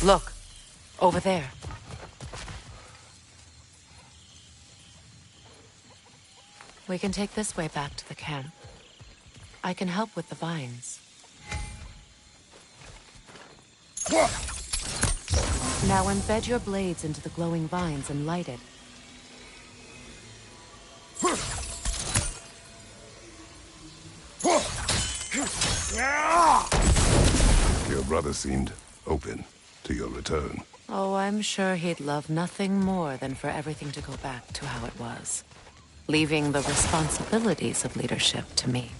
Look, over there. We can take this way back to the camp. I can help with the vines. Now embed your blades into the glowing vines and light it. Your brother seemed open to your return. Oh, I'm sure he'd love nothing more than for everything to go back to how it was, leaving the responsibilities of leadership to me.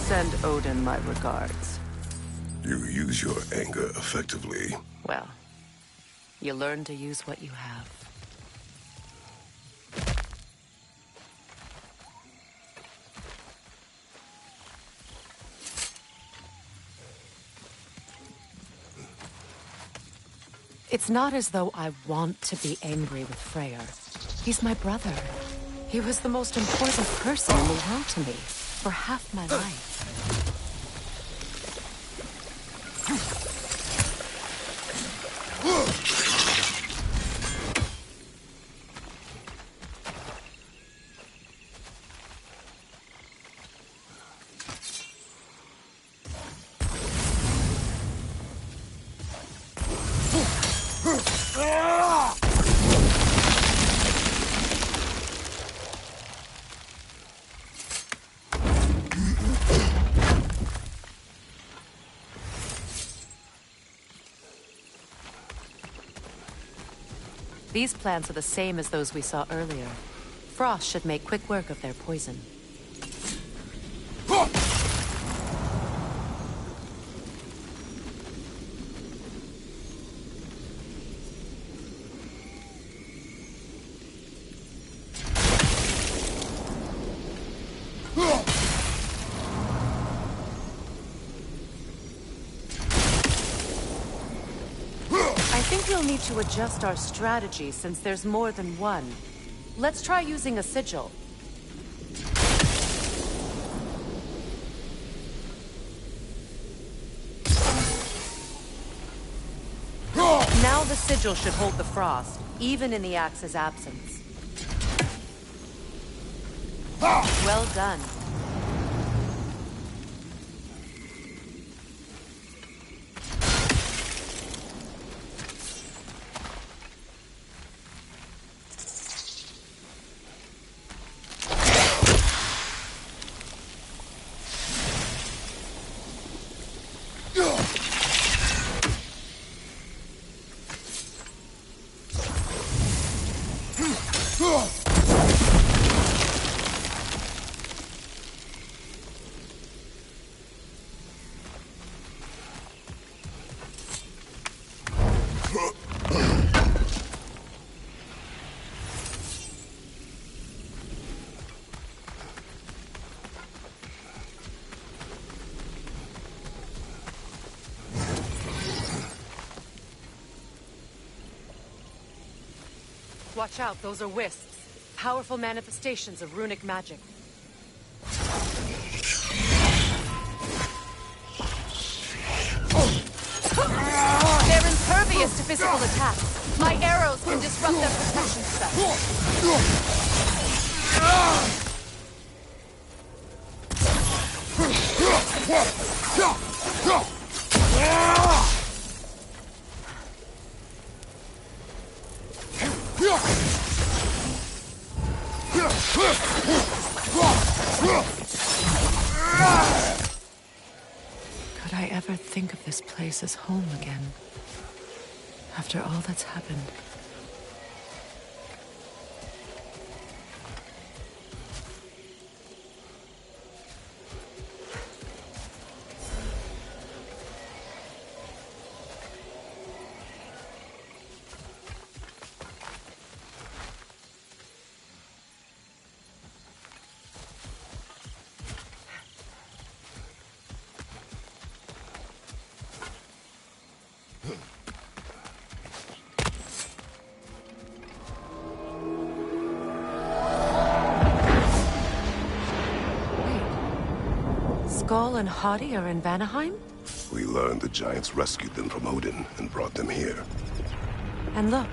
Send Odin my regards. You use your anger effectively. Well, you learn to use what you have. It's not as though I want to be angry with Freyr. He's my brother. He was the most important person in the world to me for half my life. These plants are the same as those we saw earlier. Frost should make quick work of their poison. We'll need to adjust our strategy since there's more than one. Let's try using a sigil. Now the sigil should hold the frost, even in the axe's absence. Well done. Watch out, those are wisps. Powerful manifestations of runic magic. They're impervious to physical attacks. My arrows can disrupt their protection spell. Could I ever think of this place as home again? After all that's happened. Skull and Hadi are in Vanaheim? We learned the giants rescued them from Odin and brought them here. And look.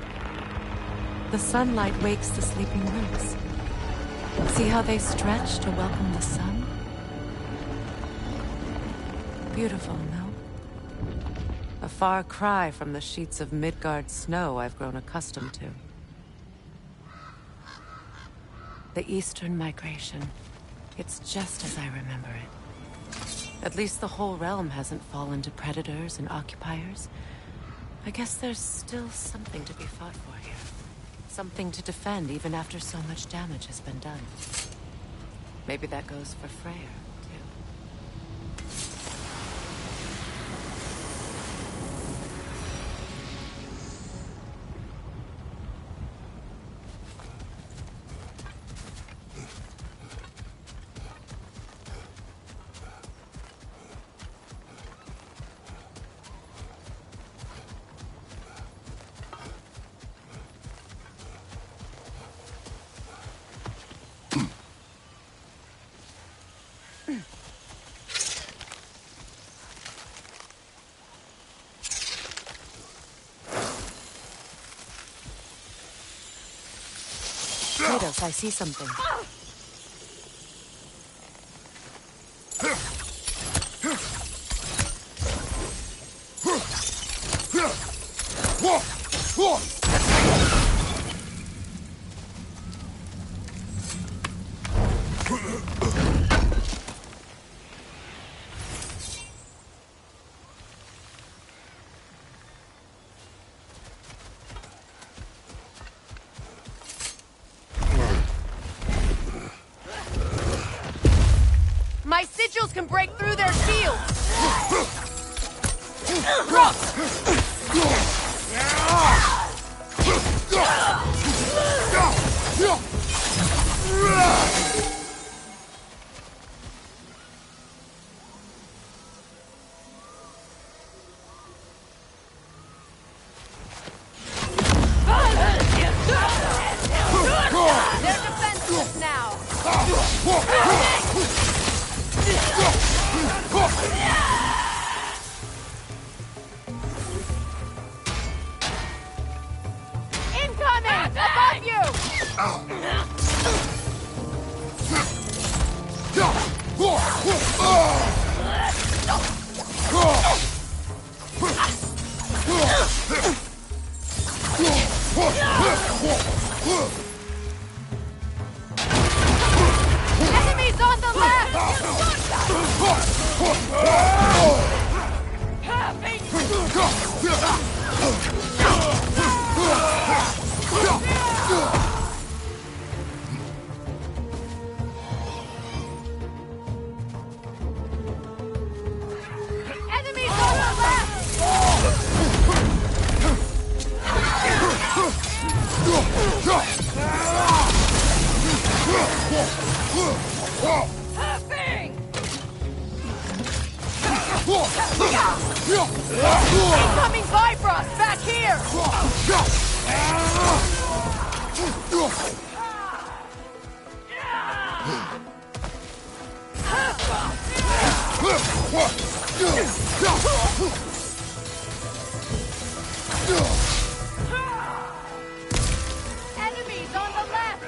The sunlight wakes the sleeping roots. See how they stretch to welcome the sun? Beautiful, no? A far cry from the sheets of Midgard snow I've grown accustomed to. The Eastern Migration. It's just as I remember it. At least the whole realm hasn't fallen to predators and occupiers. I guess there's still something to be fought for here. Something to defend even after so much damage has been done. Maybe that goes for Freyr, too. Kratos, I see something. My sigils can break through their shields! They're defenseless now! Incoming! Above you! Enemies on the left! Enemies on the left! Incoming Bifrost back here! Enemies on the left!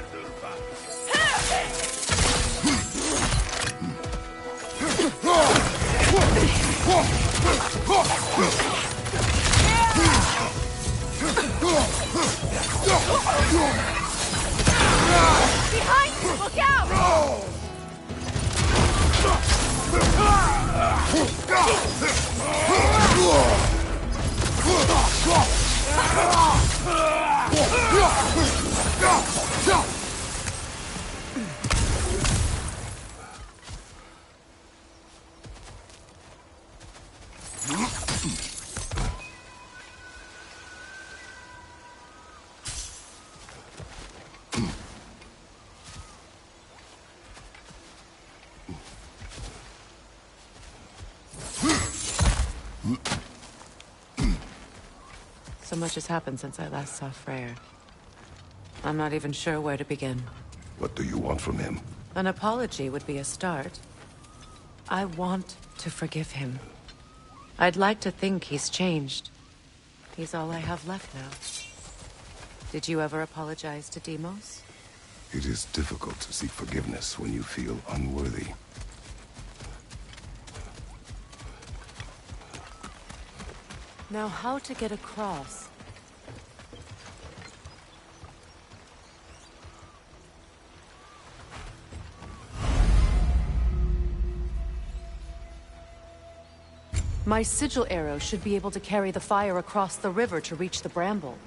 Behind you! Look out! So much has happened since I last saw Freyr. I'm not even sure where to begin. What do you want from him? An apology would be a start. I want to forgive him. I'd like to think he's changed. He's all I have left now. Did you ever apologize to Deimos? It is difficult to seek forgiveness when you feel unworthy. Now, how to get across? My sigil arrow should be able to carry the fire across the river to reach the bramble.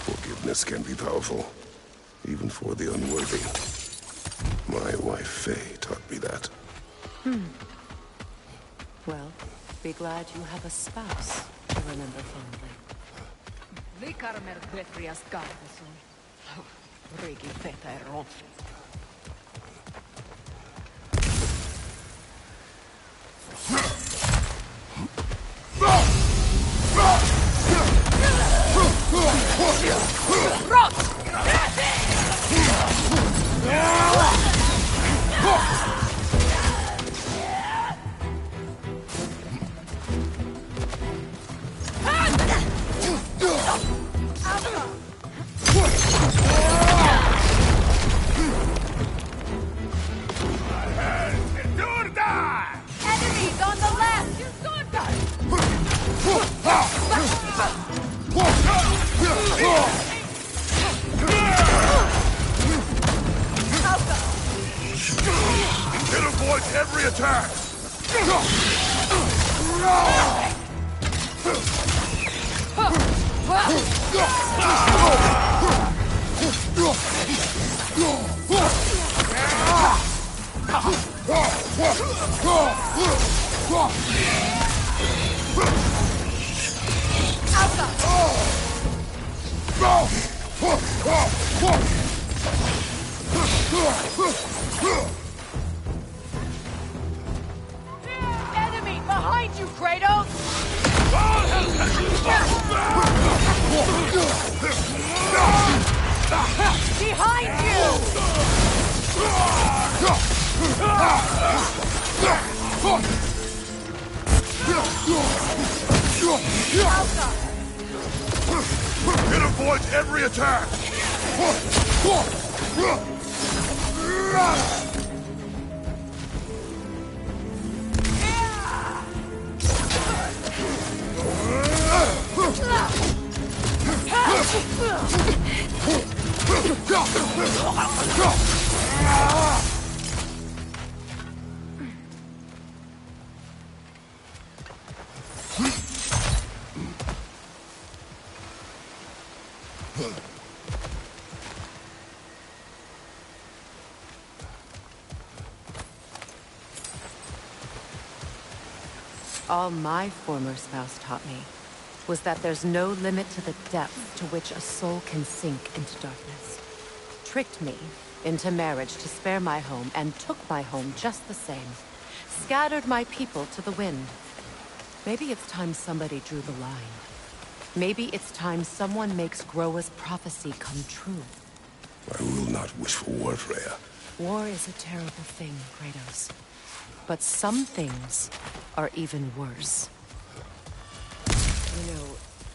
Forgiveness can be powerful, even for the unworthy. My wife, Faye, taught me that. Well, be glad you have a spouse to remember fondly. Vikarmer Betrias Gardeson. Rigi Feta Ron. Enemies on the left! It avoids every attack! Enemy behind you, Kratos! Behind It avoids every attack! All my former spouse taught me was that there's no limit to the depth to which a soul can sink into darkness. Tricked me into marriage to spare my home and took my home just the same. Scattered my people to the wind. Maybe it's time somebody drew the line. Maybe it's time someone makes Groa's prophecy come true. I will not wish for war, Freya. War is a terrible thing, Kratos. But some things are even worse. You know,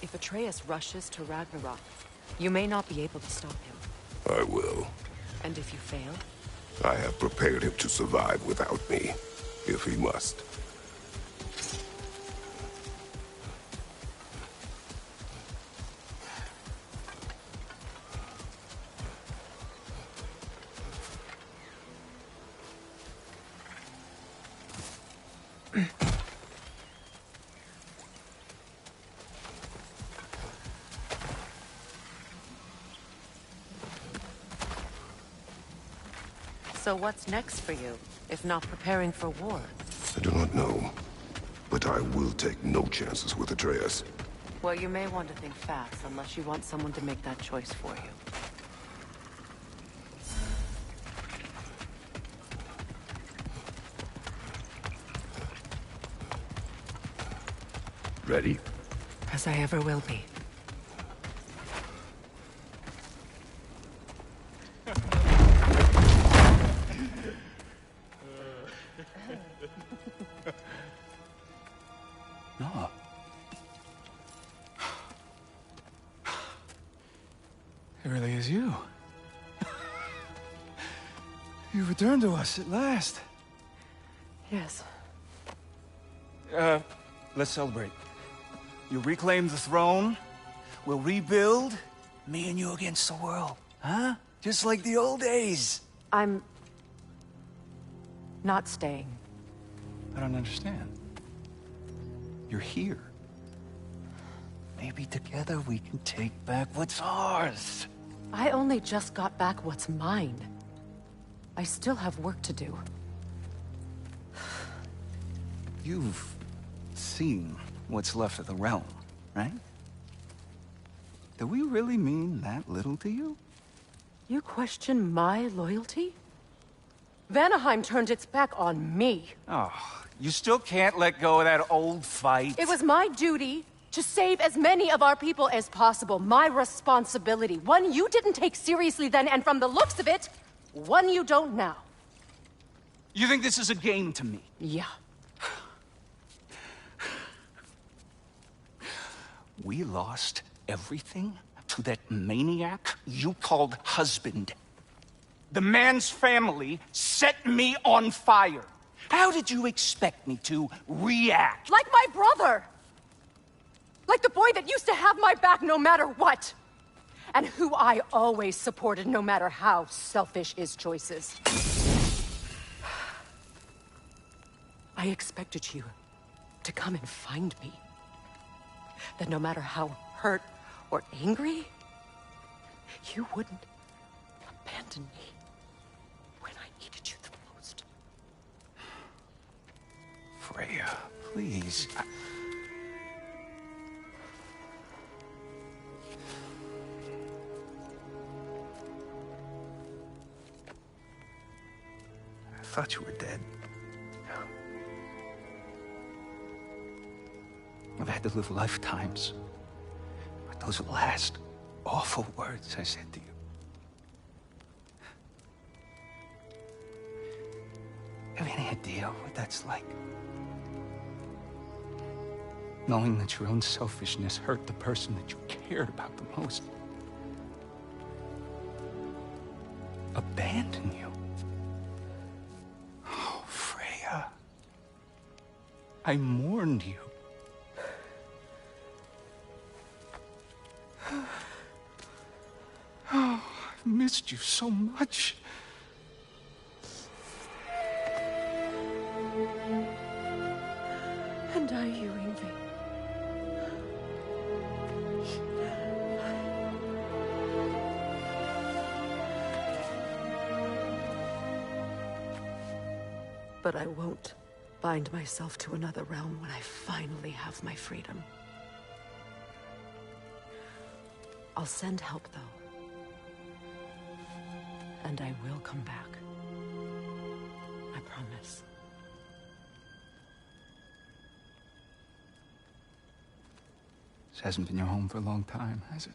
if Atreus rushes to Ragnarok, you may not be able to stop him. I will. And if you fail? I have prepared him to survive without me, if he must. So what's next for you, if not preparing for war? I do not know, but I will take no chances with Atreus. Well, you may want to think fast, unless you want someone to make that choice for you. Ready? As I ever will be. No. It really is you. You returned to us at last. Yes. Let's celebrate. You reclaim the throne. We'll rebuild. Me and you against the world. Huh? Just like the old days. I'm... not staying. I don't understand. You're here. Maybe together we can take back what's ours. I only just got back what's mine. I still have work to do. You've seen what's left of the realm, right? Do we really mean that little to you? You question my loyalty? Vanaheim turned its back on me. Oh, you still can't let go of that old fight? It was my duty to save as many of our people as possible. My responsibility. One you didn't take seriously then, and from the looks of it, one you don't now. You think this is a game to me? Yeah. We lost everything to that maniac you called husband. The man's family set me on fire. How did you expect me to react? Like my brother! Like the boy that used to have my back no matter what! And who I always supported no matter how selfish his choices. I expected you to come and find me. That no matter how hurt or angry, you wouldn't abandon me when I needed you the most. Freya, please. I thought you were dead. I've had to live lifetimes. But those last awful words I said to you. Have any idea what that's like? Knowing that your own selfishness hurt the person that you cared about the most. Abandon you. Oh, Freya. I mourned you. Oh, I've missed you so much. And are you, Ingrid? But I won't bind myself to another realm when I finally have my freedom. I'll send help, though. And I will come back. I promise. This hasn't been your home for a long time, has it?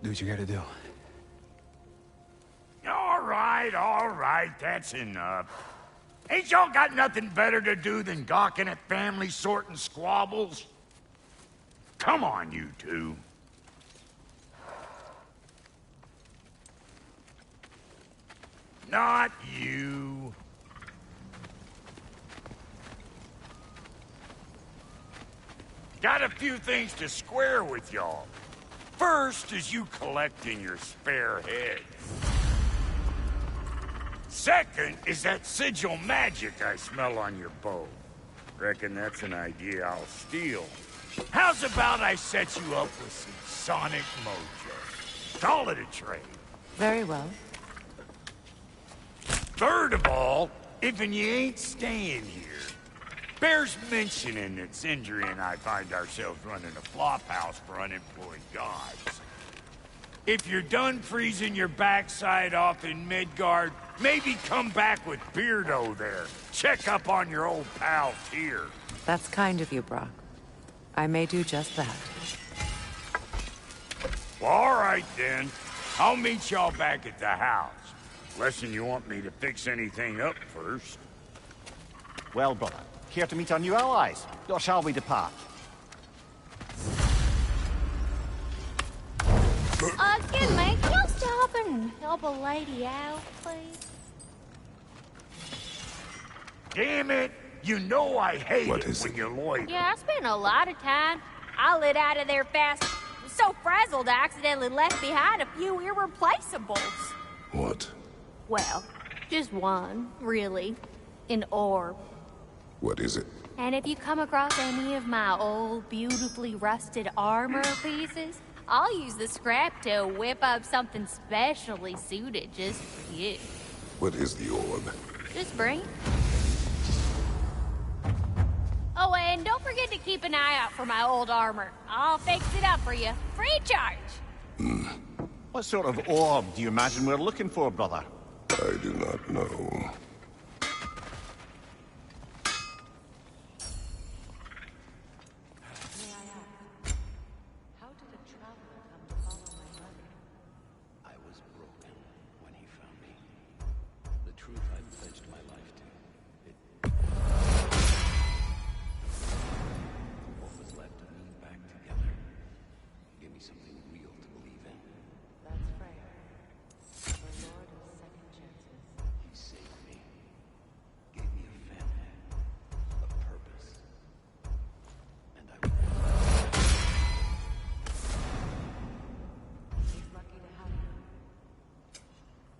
Do what you gotta do. All right, that's enough. Ain't y'all got nothing better to do than gawking at family sorting squabbles? Come on, you two. Not you. Got a few things to square with y'all. First is you collecting your spare heads. Second is that sigil magic I smell on your bow. Reckon that's an idea I'll steal. How's about I set you up with some sonic mojo? Call it a trade. Very well. Third of all, if you ain't staying here, bears mentioning that Sindri and I find ourselves running a flop house for unemployed gods. If you're done freezing your backside off in Midgard, maybe come back with Beardo there. Check up on your old pal Tyr. That's kind of you, Brock. I may do just that. Well, all right then. I'll meet y'all back at the house. Unless you want me to fix anything up first. Well, brother, care to meet our new allies? Or shall we depart? Excuse me, can you stop and help a lady out, please? Damn it! You know I hate What it is when it? you loiter. Yeah, I spent a lot of time. I lit out of there fast. So frazzled I accidentally left behind a few irreplaceables. What? Well, just one, really. An orb. What is it? And if you come across any of my old, beautifully rusted armor pieces, I'll use the scrap to whip up something specially suited just for you. What is the orb? Just bring it. Oh, and don't forget to keep an eye out for my old armor. I'll fix it up for you, free charge. What sort of orb do you imagine we're looking for, brother? I do not know. How did a traveler come to follow my mother? I was broken when he found me. The truth I pledged my life to. What was left of me back together. Give me something real to believe in. That's Freya, the Lord of Second Chances. He saved me. Gave me a family. A purpose. And I will. He's lucky to have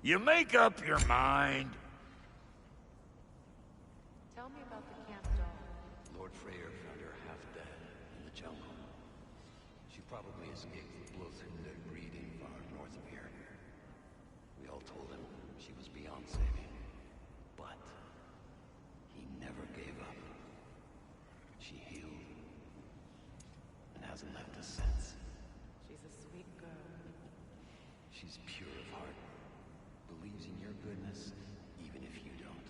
you. You make up your mind. Tell me about the camp doll. Lord Freyr found her half dead in the jungle. She probably escaped the blood-thinner breeding far north of here. We all told him she was beyond saving. But he never gave up. She healed and hasn't left us since. She's a sweet girl. She's pure of heart, believes in your goodness, even if you don't.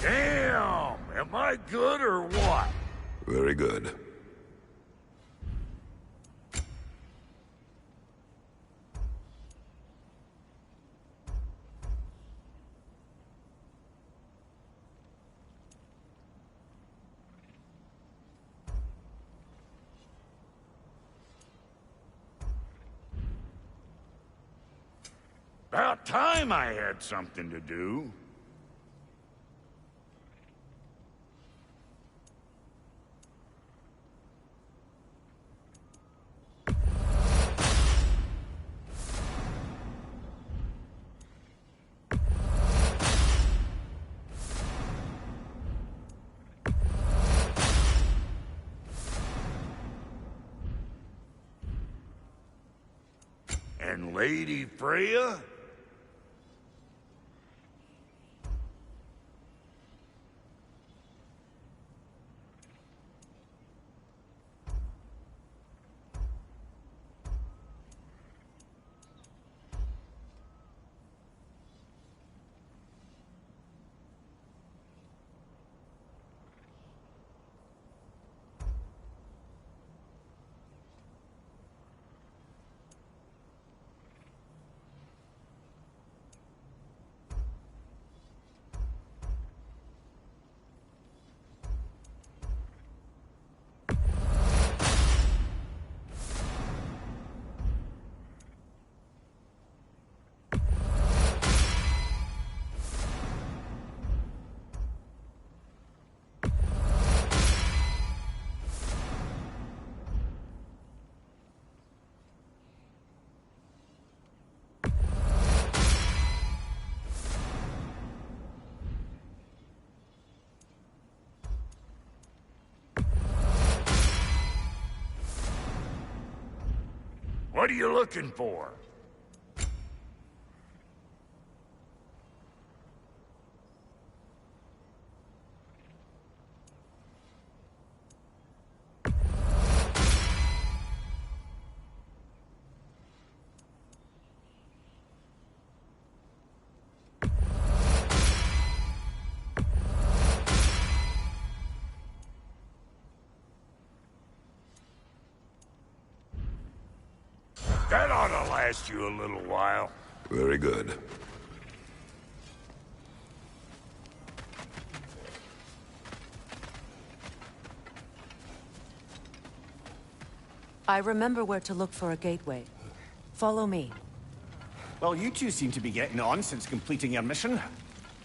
Damn! Am I good or what? Very good. About time I had something to do. And Lady Freya? What are you looking for? That ought to last you a little while. Very good. I remember where to look for a gateway. Follow me. Well, you two seem to be getting on since completing your mission.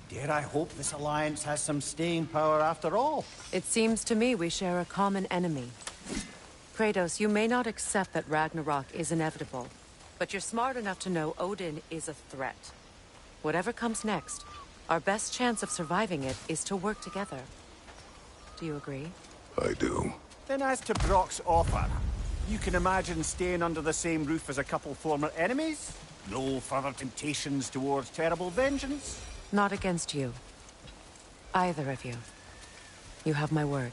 Dare I hope this alliance has some staying power after all? It seems to me we share a common enemy. Kratos, you may not accept that Ragnarok is inevitable, but you're smart enough to know Odin is a threat. Whatever comes next, our best chance of surviving it is to work together. Do you agree? I do. Then as to Brock's offer, you can imagine staying under the same roof as a couple former enemies? No further temptations towards terrible vengeance? Not against you. Either of you. You have my word.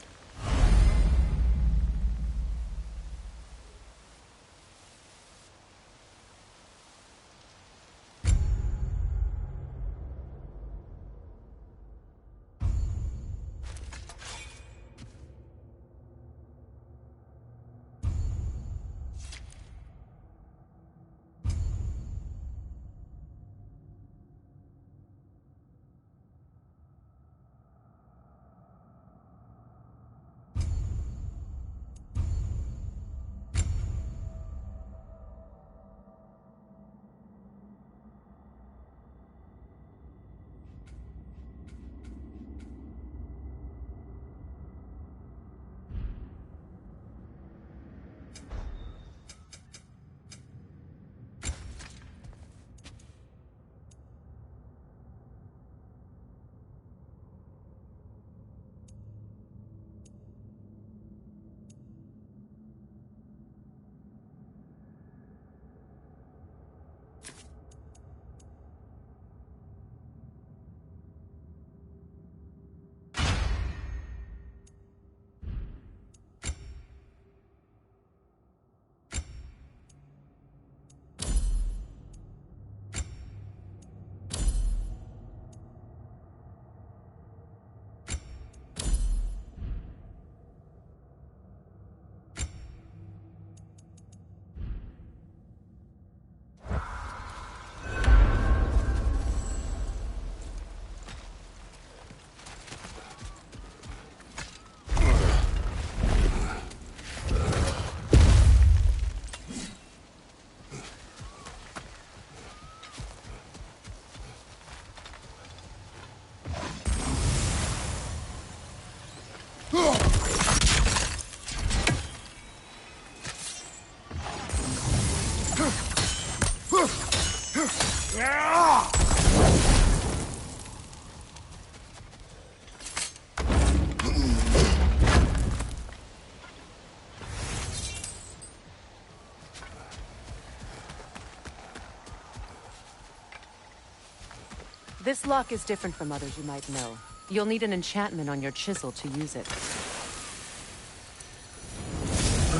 This lock is different from others you might know. You'll need an enchantment on your chisel to use it.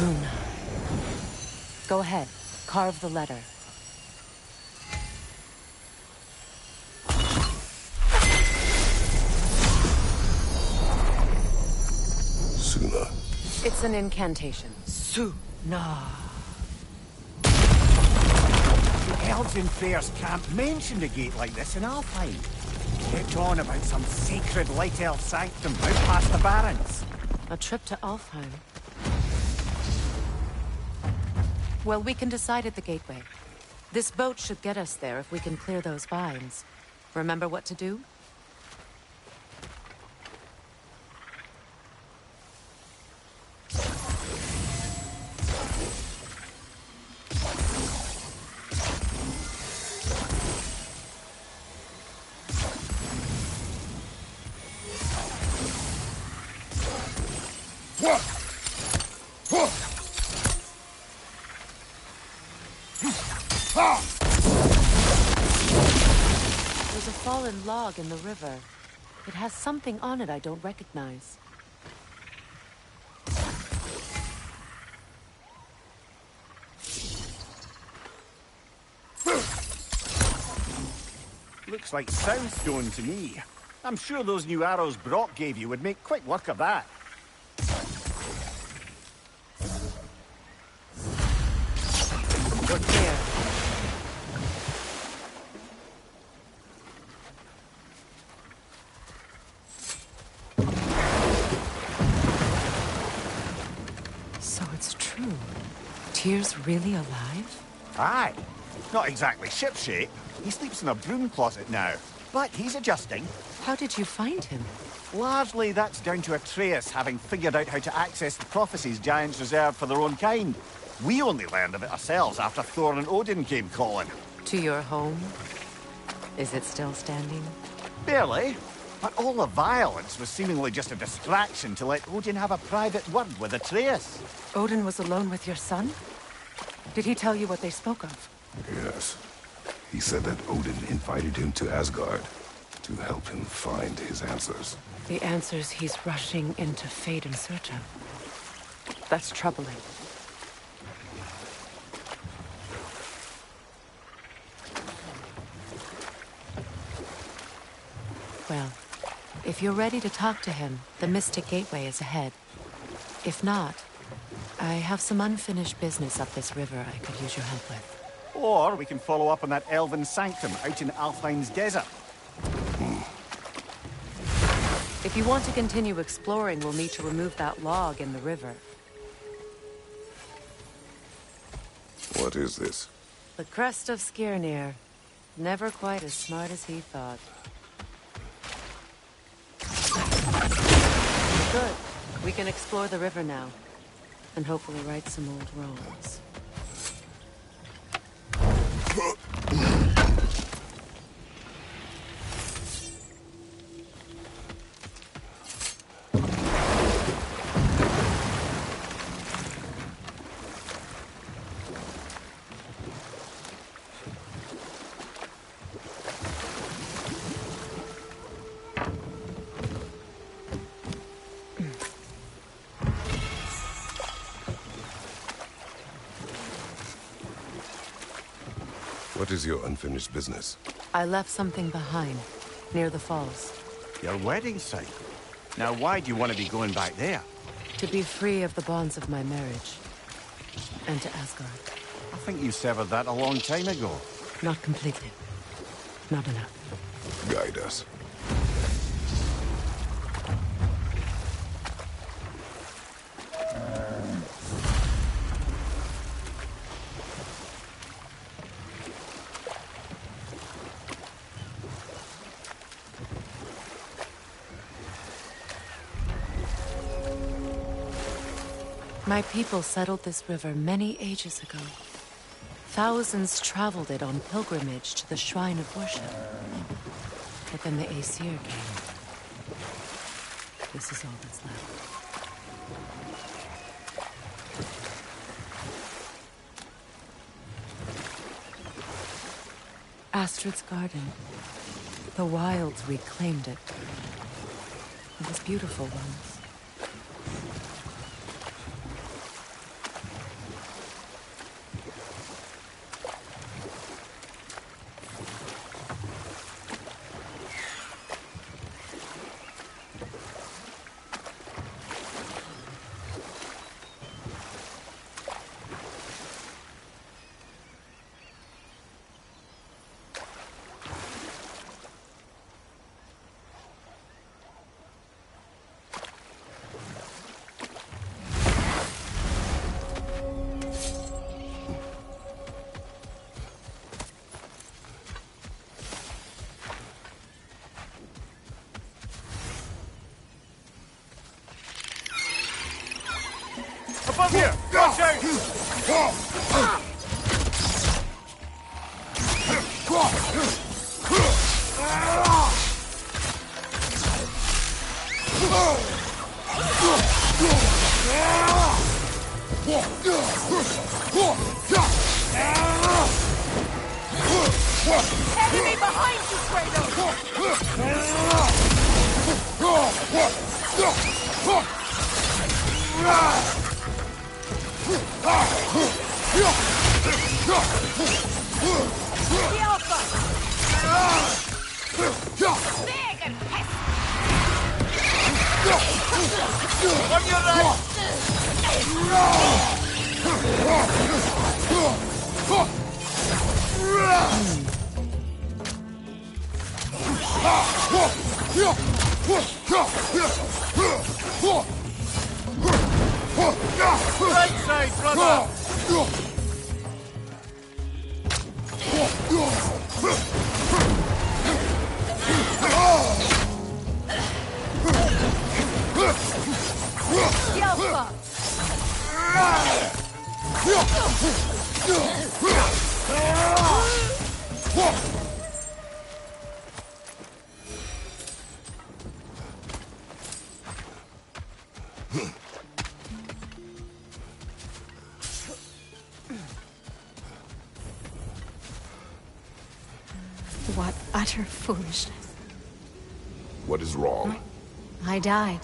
Rune. Go ahead. Carve the letter. Suna. It's an incantation. Suna. The elves in Freyr's camp mentioned a gate like this in Alfheim. Kept on about some sacred light elf sanctum out past the Barrens. A trip to Alfheim. Well, we can decide at the gateway. This boat should get us there if we can clear those vines. Remember what to do? There's a fallen log in the river. It has something on it I don't recognize. Looks like soundstone to me. I'm sure those new arrows Brock gave you would make quick work of that. We're clear. So it's true. Tyr's really alive? Aye. Not exactly shipshape. He sleeps in a broom closet now. But he's adjusting. How did you find him? Largely, that's down to Atreus having figured out how to access the prophecies giants reserved for their own kind. We only learned of it ourselves after Thor and Odin came calling. To your home? Is it still standing? Barely. But all the violence was seemingly just a distraction to let Odin have a private word with Atreus. Odin was alone with your son? Did he tell you what they spoke of? Yes. He said that Odin invited him to Asgard to help him find his answers. The answers he's rushing into fate in search of. That's troubling. Well, if you're ready to talk to him, the Mystic Gateway is ahead. If not, I have some unfinished business up this river I could use your help with. Or we can follow up on that elven sanctum out in Alfheim's desert. If you want to continue exploring, we'll need to remove that log in the river. What is this? The crest of Skirnir. Never quite as smart as he thought. Good. We can explore the river now. And hopefully right some old wrongs. What is your unfinished business? I left something behind, near the falls. Your wedding site. Now why do you want to be going back there? To be free of the bonds of my marriage. And to Asgard. I think you severed that a long time ago. Not completely. Not enough. Guide us. My people settled this river many ages ago. Thousands traveled it on pilgrimage to the shrine of worship. But then the Aesir came. This is all that's left. Astrid's garden. The wilds reclaimed it. It was beautiful once. Above you! Watch out! Enemy behind you, Kratos! The Alpha! Big and On your right! Right side, brother! The Alpha! What utter foolishness. What is wrong? I died.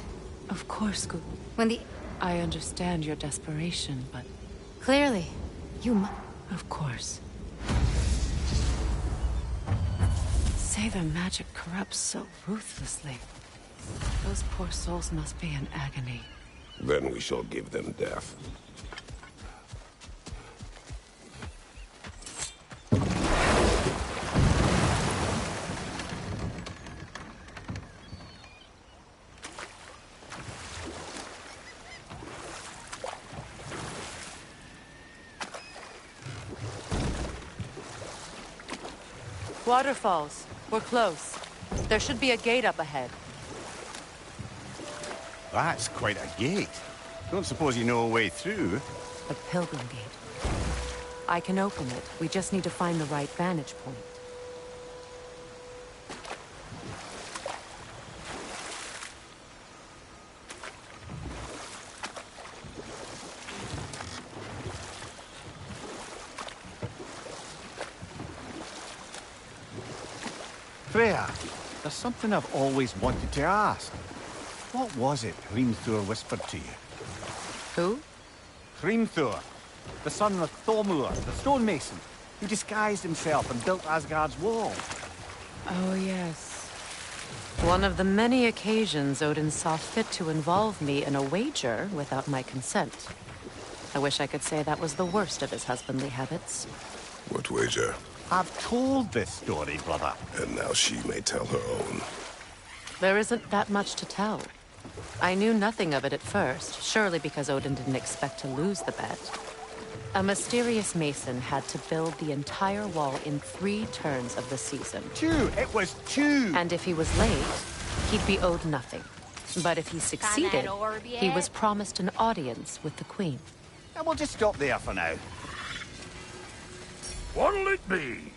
Of course, Gu. When the... I understand your desperation, but Clearly, you of course. Say their magic corrupts so ruthlessly. Those poor souls must be in agony. Then we shall give them death. Waterfalls. We're close. There should be a gate up ahead. That's quite a gate. Don't suppose you know a way through? A pilgrim gate. I can open it. We just need to find the right vantage point. Freya, there's something I've always wanted to ask. What was it Hrimthur whispered to you? Who? Hrimthur, the son of Thormur, the stonemason, who disguised himself and built Asgard's wall. Oh, yes. One of the many occasions Odin saw fit to involve me in a wager without my consent. I wish I could say that was the worst of his husbandly habits. What wager? I've told this story, brother. And now she may tell her own. There isn't that much to tell. I knew nothing of it at first, surely because Odin didn't expect to lose the bet. A mysterious mason had to build the entire wall in 3 turns of the season. 2! It was 2! And if he was late, he'd be owed nothing. But if he succeeded, orb he yet? was promised an audience with the queen. And we'll just stop there for now. What'll it be?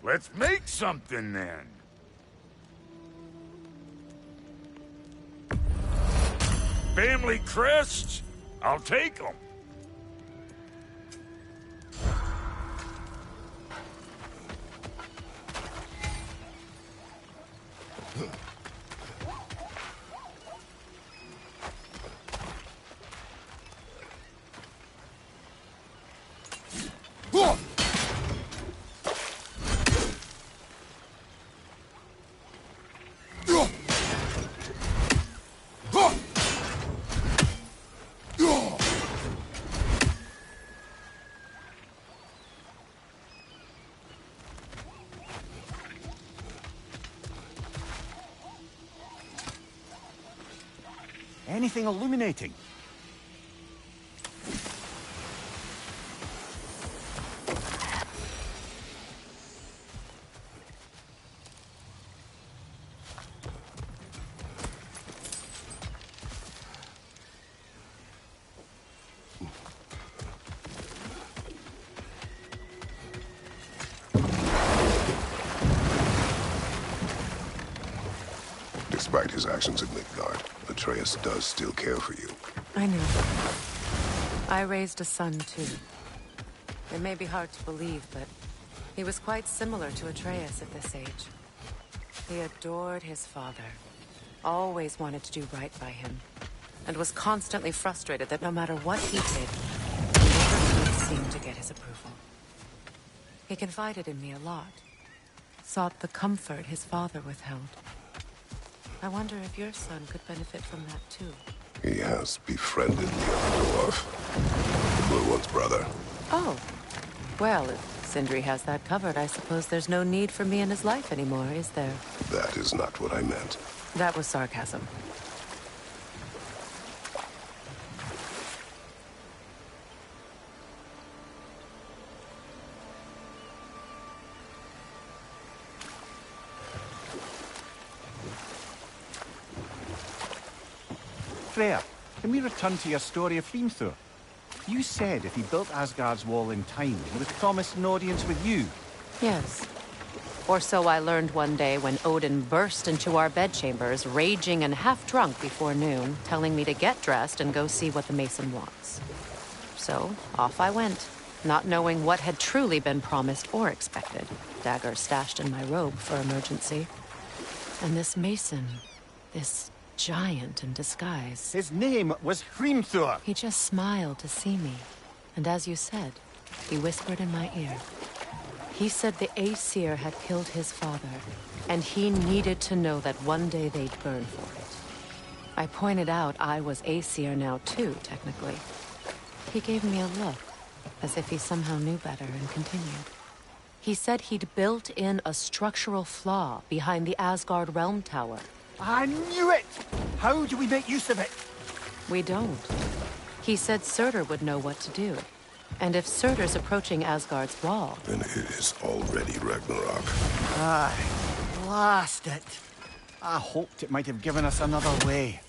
Let's make something then. Family crests? I'll take them. Anything illuminating? Despite his actions in Midgard, Atreus does still care for you. I know. I raised a son, too. It may be hard to believe, but he was quite similar to Atreus at this age. He adored his father, always wanted to do right by him, and was constantly frustrated that no matter what he did, he never could seem to get his approval. He confided in me a lot, sought the comfort his father withheld. I wonder if your son could benefit from that, too. He has befriended the other dwarf. The Blue One's brother. Oh. Well, if Sindri has that covered, I suppose there's no need for me in his life anymore, is there? That is not what I meant. That was sarcasm. Freya, can we return to your story of Hrimthur? You said if he built Asgard's wall in time, he was promised an audience with you. Yes. Or so I learned one day when Odin burst into our bedchambers, raging and half-drunk before noon, telling me to get dressed and go see what the Mason wants. So, off I went, not knowing what had truly been promised or expected. Dagger stashed in my robe for emergency. And this Mason, this giant in disguise. His name was Hrimthur. He just smiled to see me. And as you said, he whispered in my ear. He said the Aesir had killed his father, and he needed to know that one day they'd burn for it. I pointed out I was Aesir now too, technically. He gave me a look, as if he somehow knew better, and continued. He said he'd built in a structural flaw behind the Asgard Realm Tower. I knew it! How do we make use of it? We don't. He said Surtur would know what to do. And if Surtur's approaching Asgard's wall... Then it is already Ragnarok. Aye, blast it. I hoped it might have given us another way.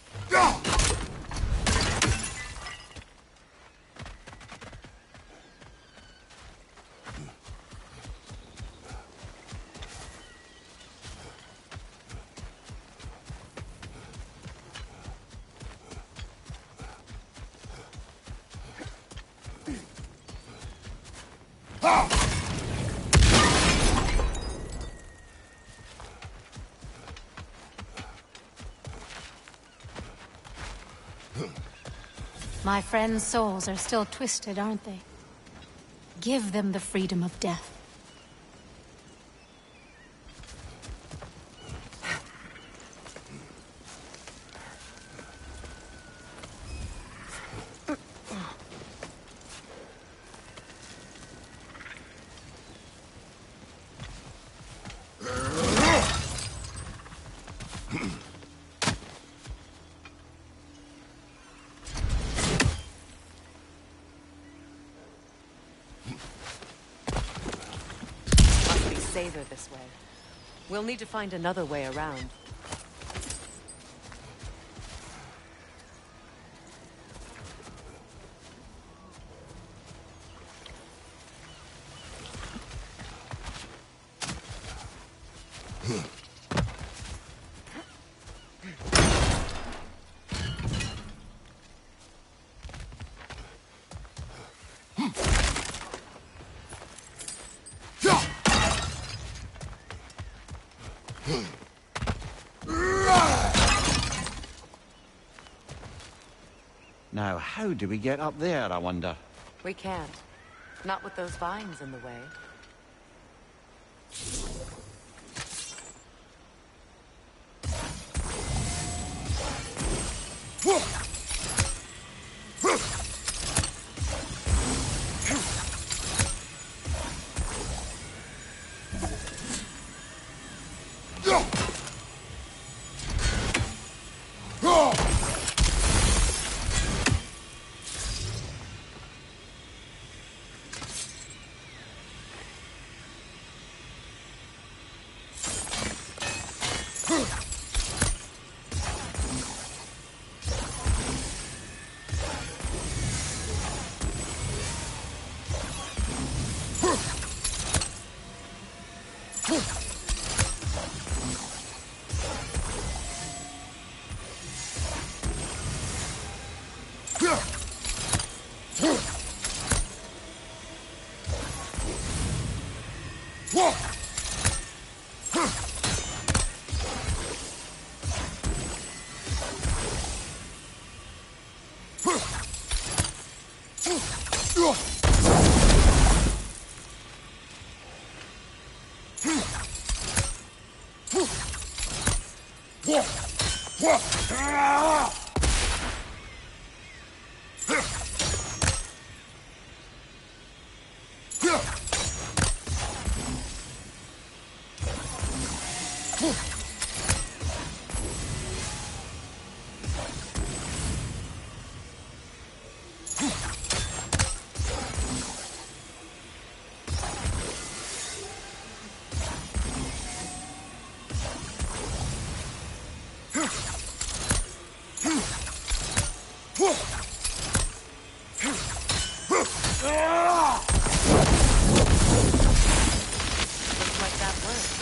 My friends' souls are still twisted, aren't they? Give them the freedom of death. Safer this way. We'll need to find another way around. Now, how do we get up there, I wonder? We can't. Not with those vines in the way. Looks like that worked.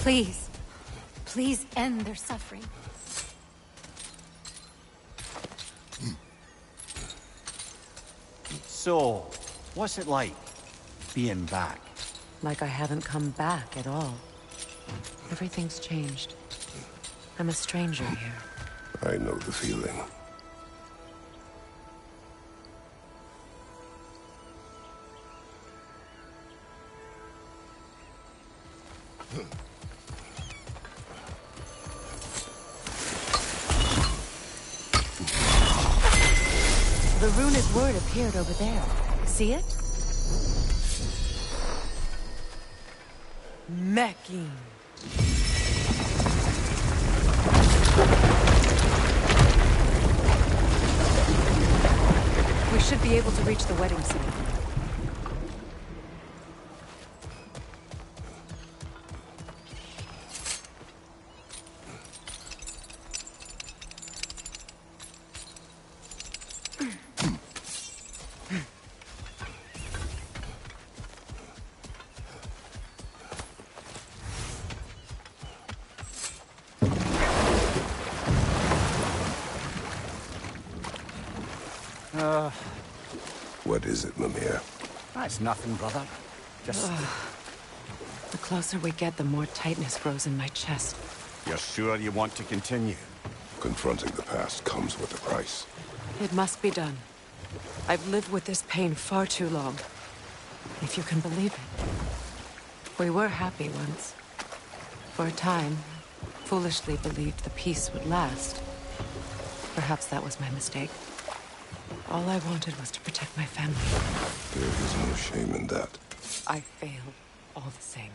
Please. Please end their suffering. So, what's it like, being back? Like I haven't come back at all. Everything's changed. I'm a stranger here. I know the feeling. The runic word appeared over there. See it? Mecking. We should be able to reach the wedding soon. What is it, Mimir? That's nothing, brother. Just... The closer we get, the more tightness grows in my chest. You're sure you want to continue? Confronting the past comes with a price. It must be done. I've lived with this pain far too long. If you can believe it. We were happy once. For a time, foolishly believed the peace would last. Perhaps that was my mistake. All I wanted was to protect my family. There is no shame in that. I failed, all the same.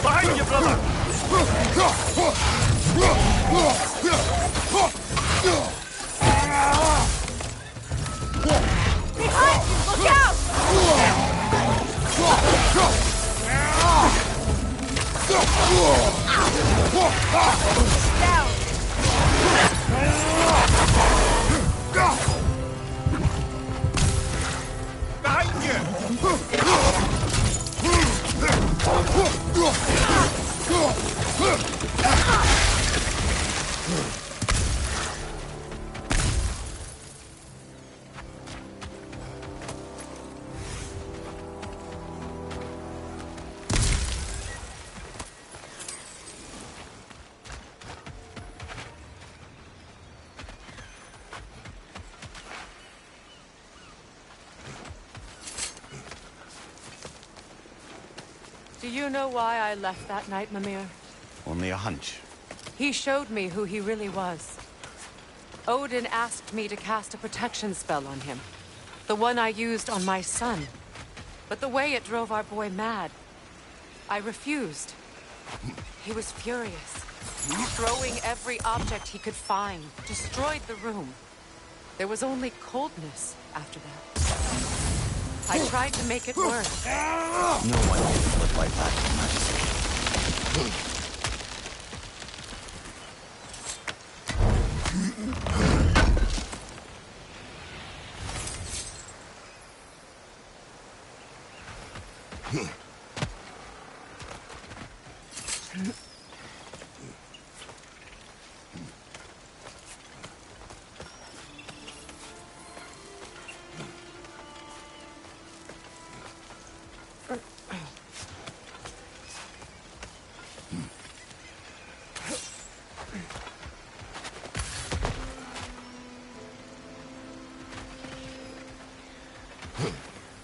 Behind you, brother! Behind you! Look out! Down! Behind you! Do you know why I left that night, Mimir? Only a hunch. He showed me who he really was. Odin asked me to cast a protection spell on him. The one I used on my son. But the way it drove our boy mad, I refused. He was furious. Throwing every object he could find, destroyed the room. There was only coldness after that. I tried to make it worse. No one can flip like that, Your Majesty.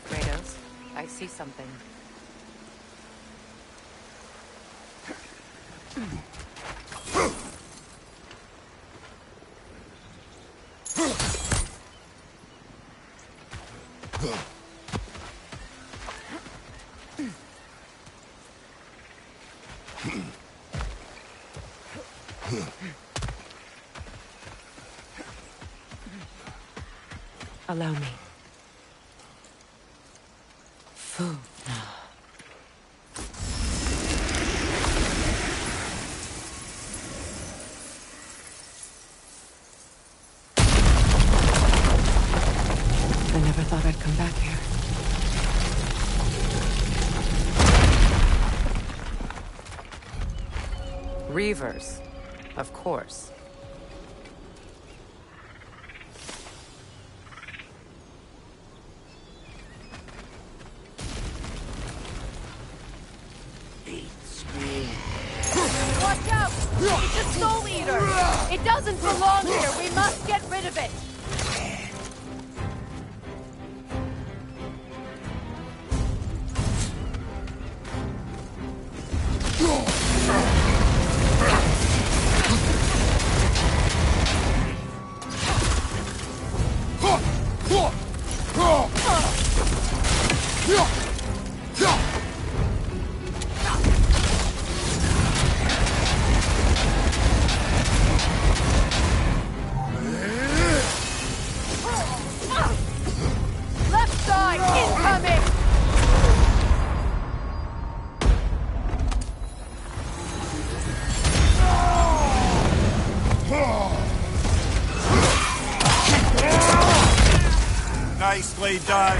Kratos, I see something. Allow me. Food now. I never thought I'd come back here. Reavers, of course. Watch out! It's a soul eater! It doesn't belong here! We must get rid of it! Left side, incoming! Nicely done.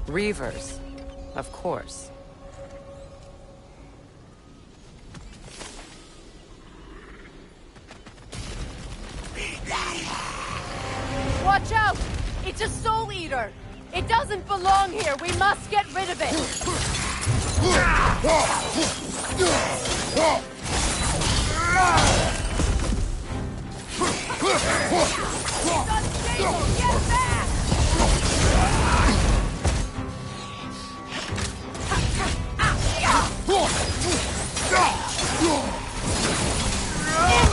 Reavers, of course. Watch out! It's a soul eater! It doesn't belong here! We must get rid of it! It's unstable! Get back!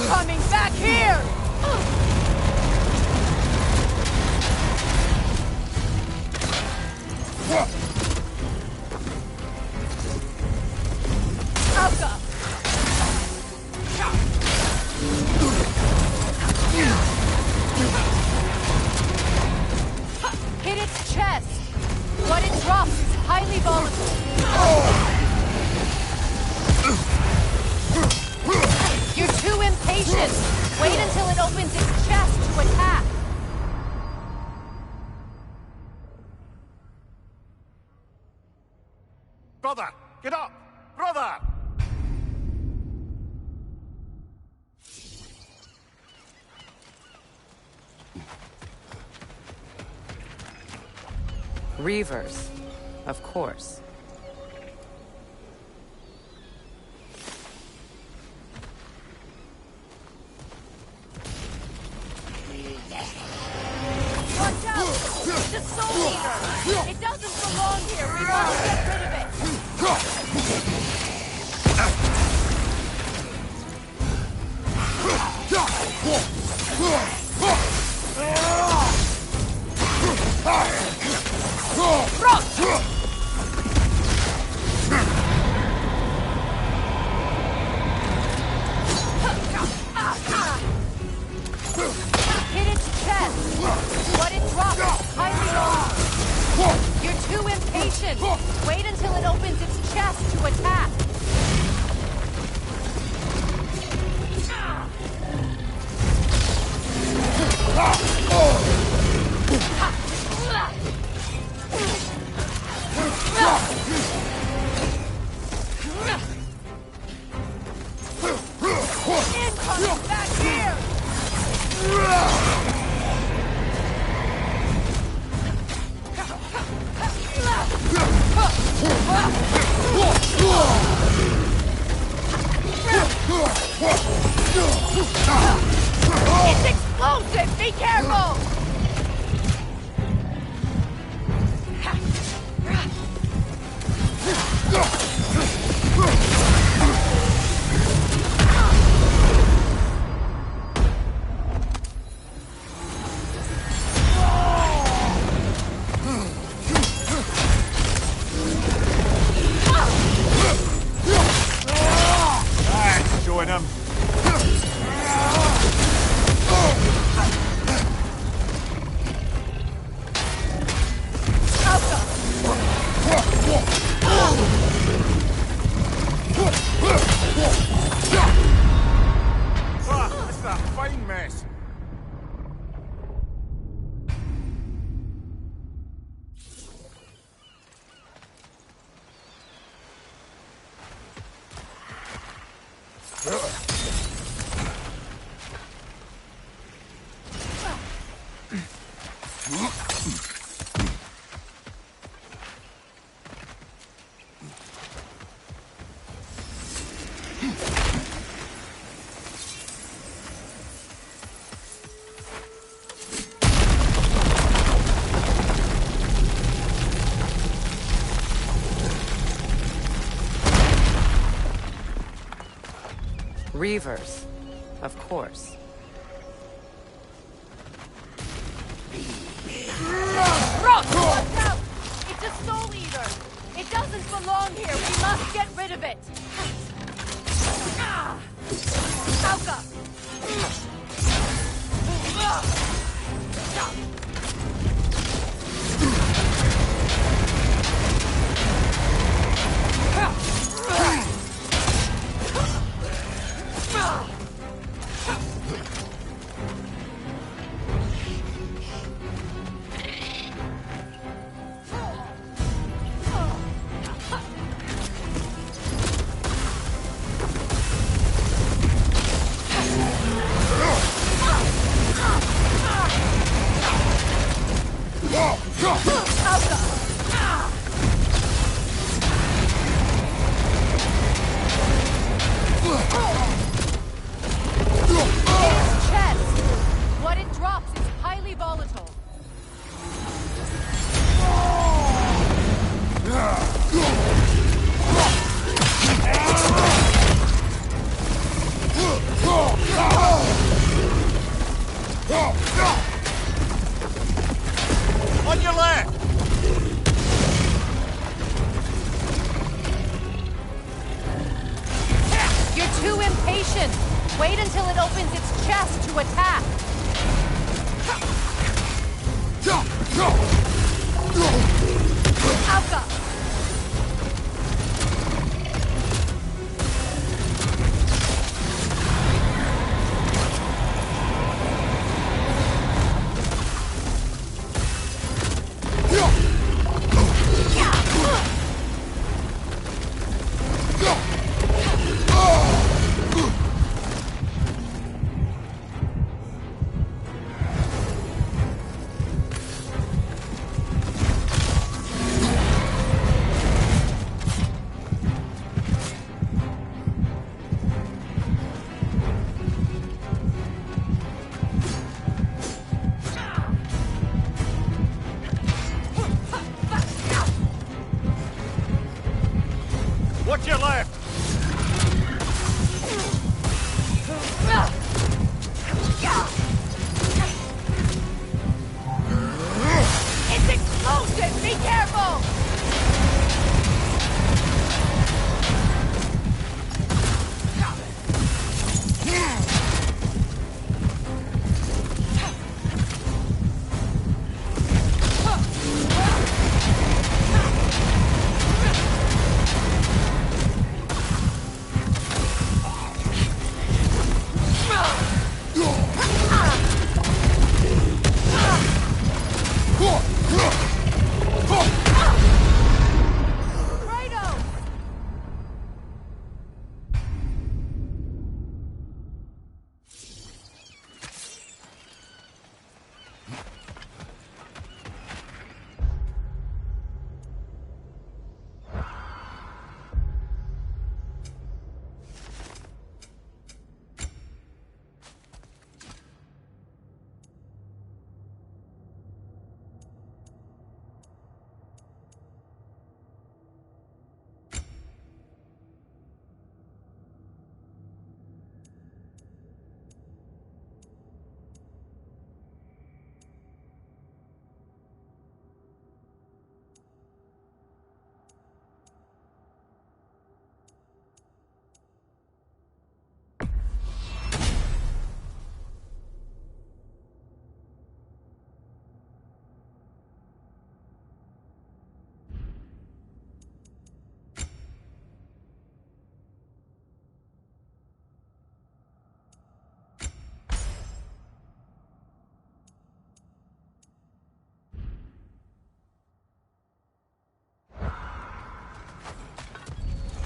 Incoming back here! Alka! Hit its chest! What it drops is highly volatile. You're too impatient! Wait until it opens its chest to attack! Brother, get up! Brother! Reavers, of course. Hit its chest. What it drops is highly wrong. You're too impatient. Wait until it opens its chest to attack. Incoming back here! It's explosive! Be careful! Showing him. That's that fine mess. Reavers, of course. Rock! Watch out! It's a soul eater! It doesn't belong here! We must get rid of it! Alka! On your left! You're too impatient! Wait until it opens its chest to attack! Alka! What's your left? It's explosive! Be careful!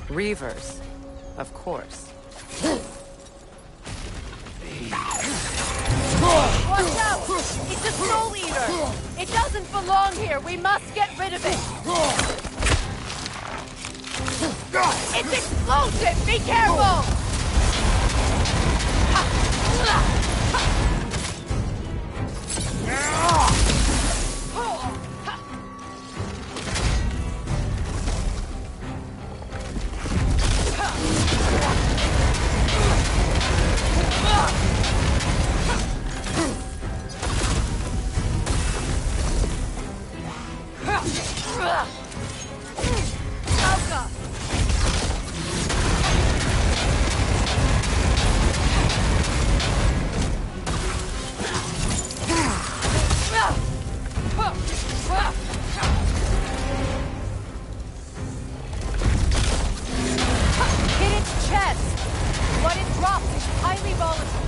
Reavers, of course. Watch out! It's a soul eater! It doesn't belong here! We must get rid of it! It's explosive! Be careful! Hit its chest! What it drops is highly volatile.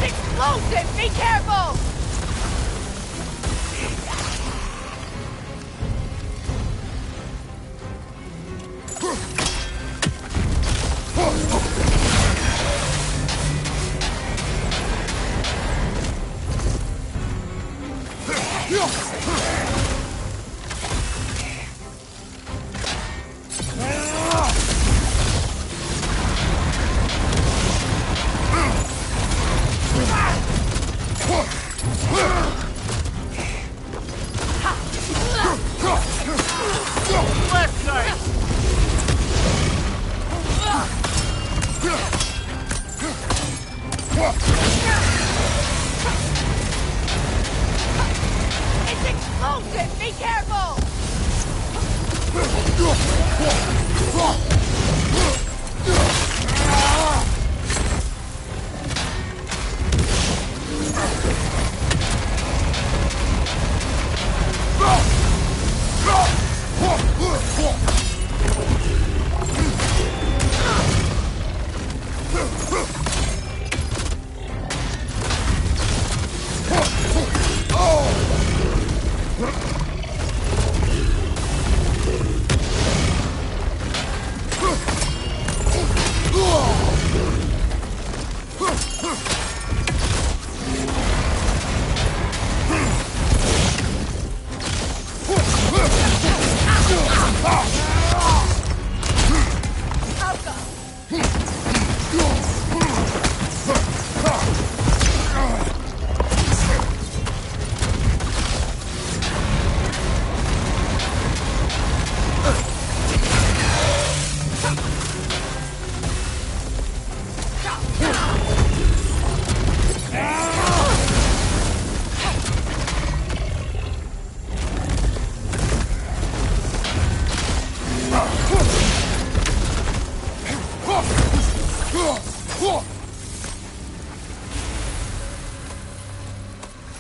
Explosive! Be careful! It's explosive! Be careful!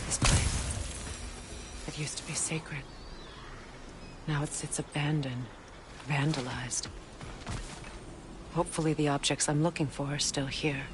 This place. It used to be sacred. Now it sits abandoned, vandalized. Hopefully the objects I'm looking for are still here.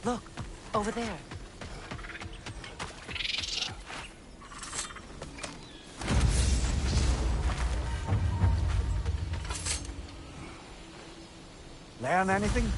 Look, over there. Learn anything?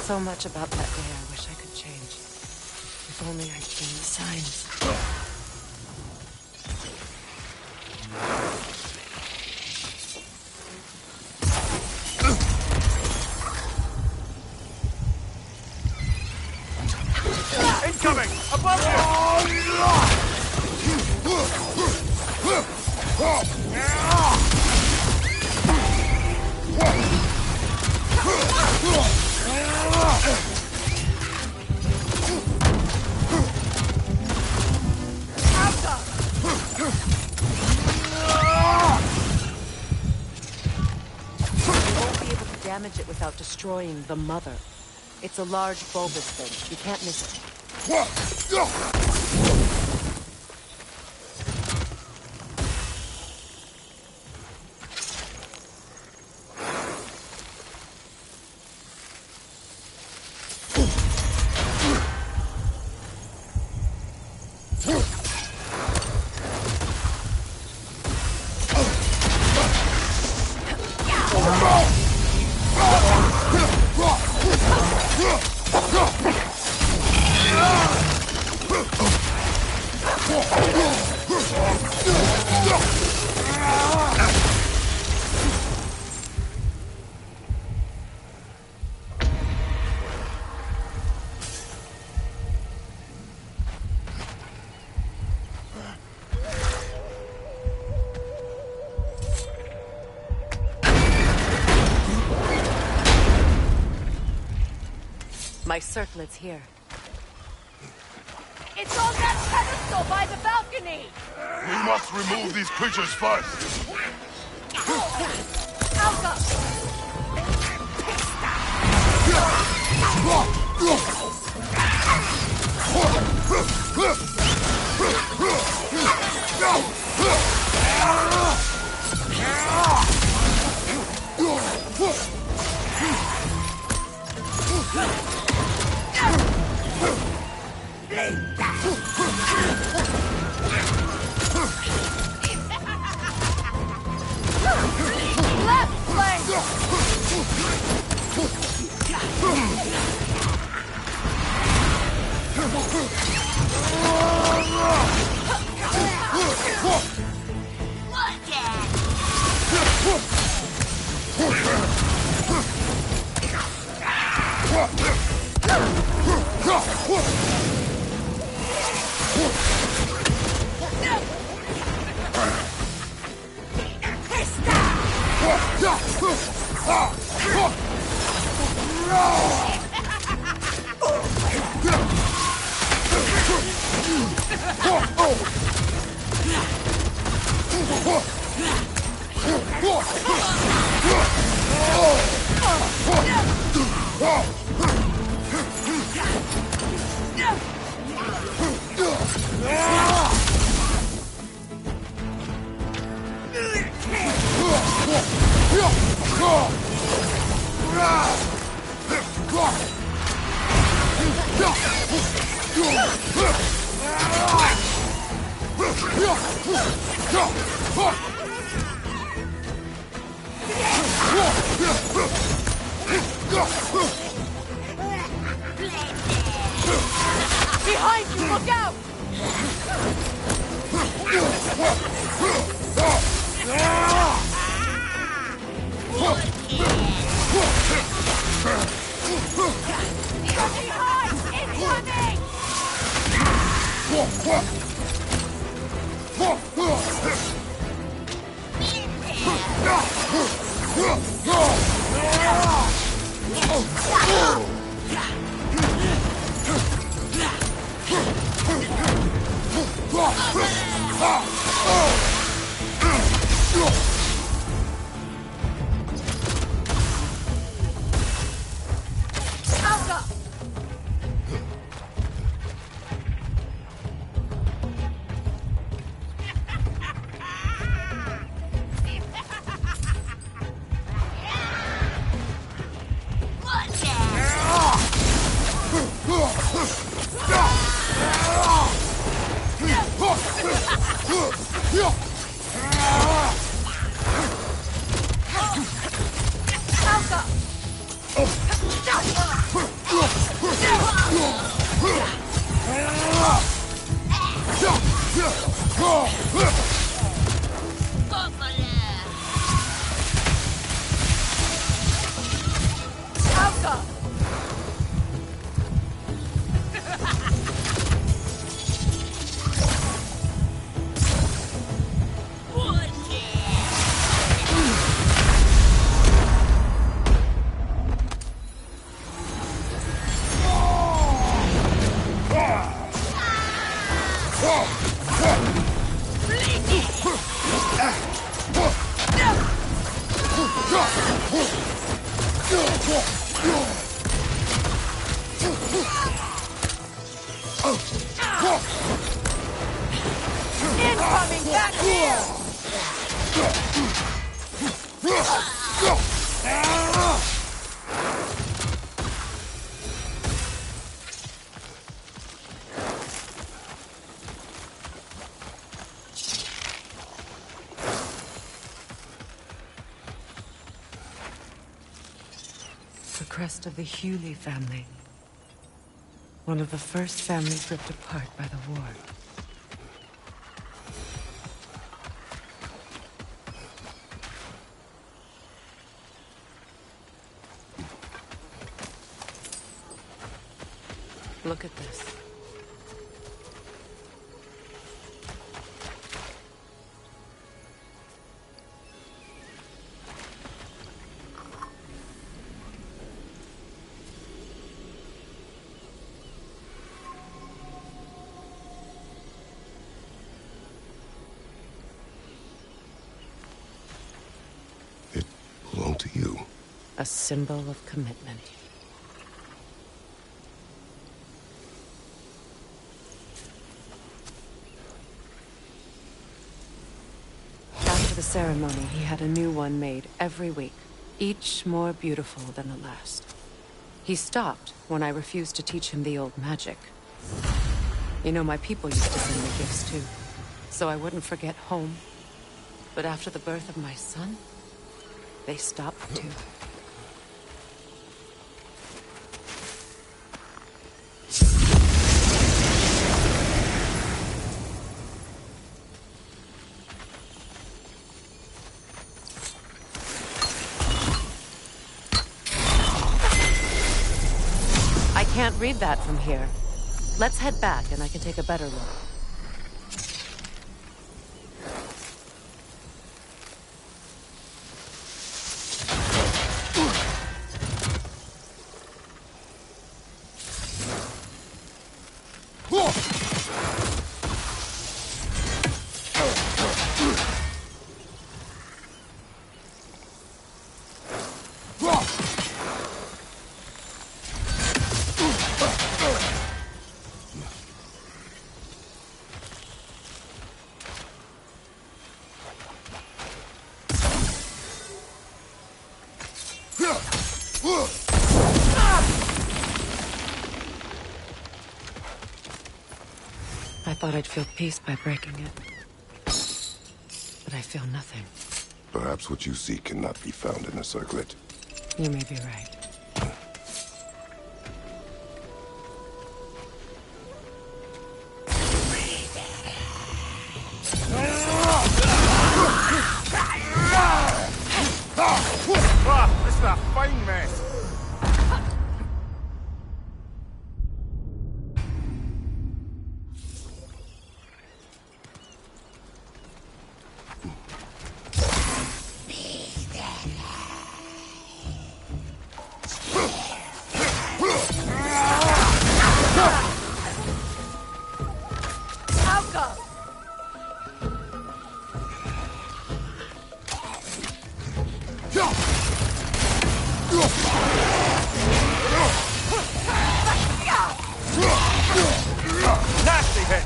So much about that day I wish I could change. If only I'd seen the signs. Incoming! Above you! Damage it without destroying the mother. It's a large bulbous thing. You can't miss it. My circlet's here. It's on that pedestal by the balcony! We must remove these creatures first. Alka! Left flank! Behind you, look out! Behind! Incoming! Alka! Incoming back here! The crest of the Hewley family. One of the first families ripped apart by the war. Look at this. It belonged to you. A symbol of commitment. After the ceremony, he had a new one made every week, each more beautiful than the last. He stopped when I refused to teach him the old magic. You know, my people used to send me gifts too, so I wouldn't forget home. But after the birth of my son, they stopped too. I can't read that from here. Let's head back and I can take a better look. I thought I'd feel peace by breaking it. But I feel nothing. Perhaps what you seek cannot be found in a circlet. You may be right. This is a fine mess. Nasty hit!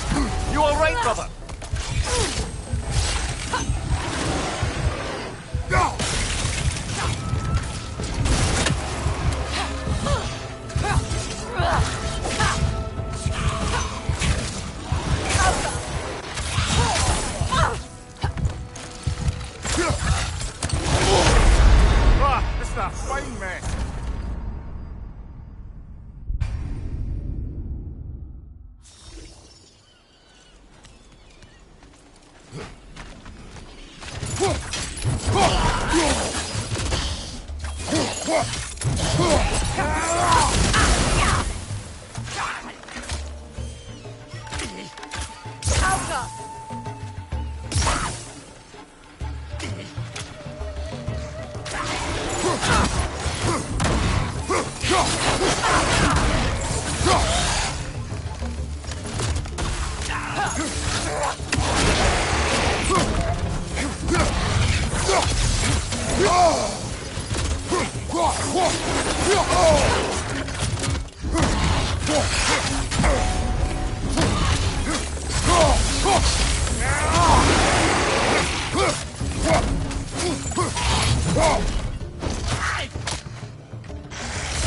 You all right, brother? This is a fine mess.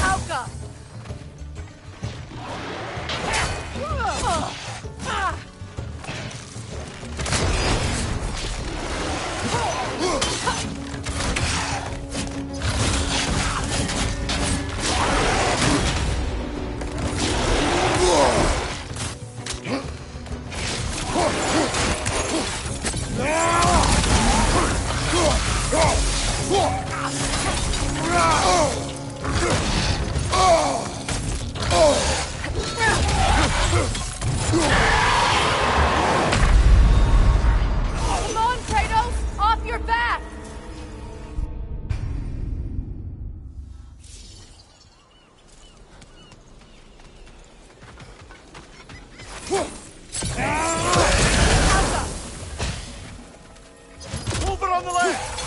Alka! Come on, Kratos! Off your back! Over on the left!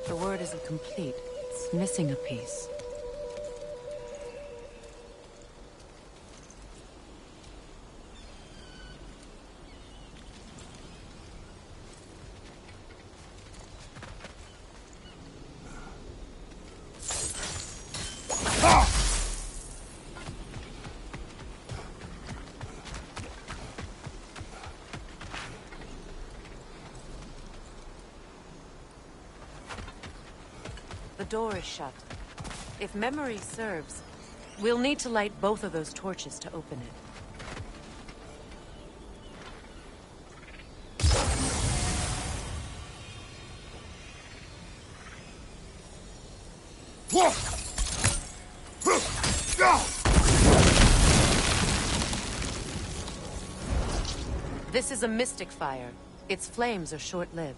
The word isn't complete. It's missing a piece. The door is shut. If memory serves, we'll need to light both of those torches to open it. This is a mystic fire. Its flames are short-lived.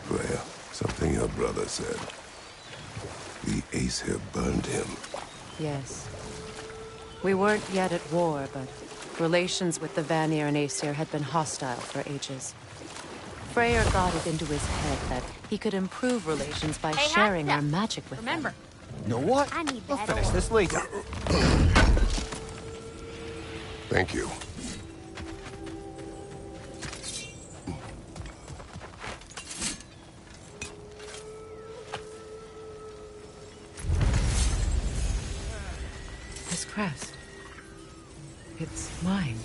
Freya, something your brother said. The Ace here burned him. Yes. We weren't yet at war, but relations with the Vanir and Aesir had been hostile for ages. Freyr got it into his head that he could improve relations by sharing our magic with Remember, them. You know what? I need We'll that finish ore. this later. Thank you. This crest. It's mine.